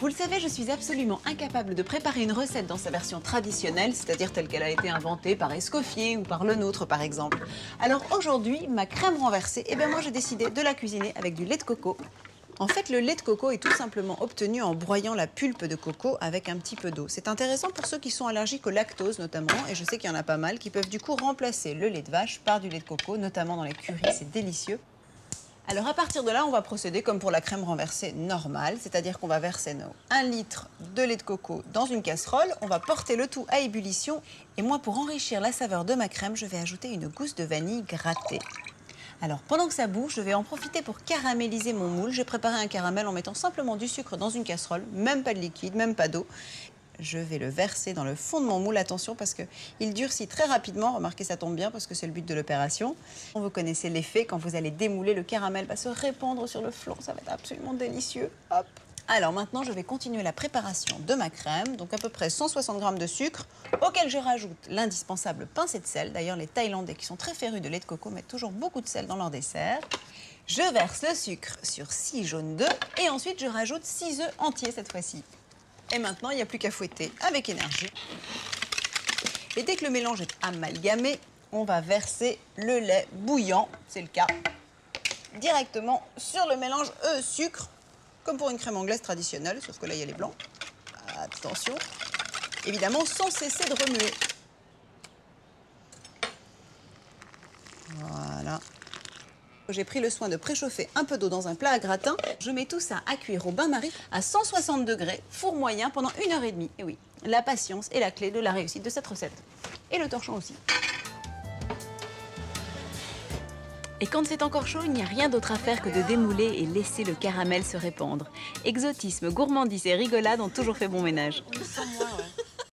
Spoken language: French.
Vous le savez, je suis absolument incapable de préparer une recette dans sa version traditionnelle, c'est-à-dire telle qu'elle a été inventée par Escoffier ou par Le Nôtre par exemple. Alors aujourd'hui, ma crème renversée, moi j'ai décidé de la cuisiner avec du lait de coco. En fait, le lait de coco est tout simplement obtenu en broyant la pulpe de coco avec un petit peu d'eau. C'est intéressant pour ceux qui sont allergiques au lactose notamment, et je sais qu'il y en a pas mal, qui peuvent du coup remplacer le lait de vache par du lait de coco, notamment dans les currys, c'est délicieux. Alors à partir de là, on va procéder comme pour la crème renversée normale, c'est-à-dire qu'on va verser nos 1 litre de lait de coco dans une casserole, on va porter le tout à ébullition, et moi pour enrichir la saveur de ma crème, je vais ajouter une gousse de vanille grattée. Alors, pendant que ça bouge, je vais en profiter pour caraméliser mon moule. J'ai préparé un caramel en mettant simplement du sucre dans une casserole, même pas de liquide, même pas d'eau. Je vais le verser dans le fond de mon moule. Attention parce qu'il durcit très rapidement. Remarquez, ça tombe bien parce que c'est le but de l'opération. Vous connaissez l'effet, quand vous allez démouler, le caramel va se répandre sur le flanc. Ça va être absolument délicieux. Hop. Alors maintenant, je vais continuer la préparation de ma crème, donc à peu près 160 g de sucre, auquel je rajoute l'indispensable pincée de sel. D'ailleurs, les Thaïlandais qui sont très férus de lait de coco mettent toujours beaucoup de sel dans leur dessert. Je verse le sucre sur 6 jaunes d'œufs et ensuite je rajoute 6 œufs entiers cette fois-ci. Et maintenant, il n'y a plus qu'à fouetter avec énergie. Et dès que le mélange est amalgamé, on va verser le lait bouillant, c'est le cas, directement sur le mélange œufs-sucre. Comme pour une crème anglaise traditionnelle, sauf que là, il y a les blancs. Attention. Évidemment, sans cesser de remuer. Voilà. J'ai pris le soin de préchauffer un peu d'eau dans un plat à gratin. Je mets tout ça à cuire au bain-marie à 160 degrés, four moyen, pendant 1h30. Et oui, la patience est la clé de la réussite de cette recette. Et le torchon aussi. Et quand c'est encore chaud, il n'y a rien d'autre à faire que de démouler et laisser le caramel se répandre. Exotisme, gourmandise et rigolade ont toujours fait bon ménage. Sans moi, ouais.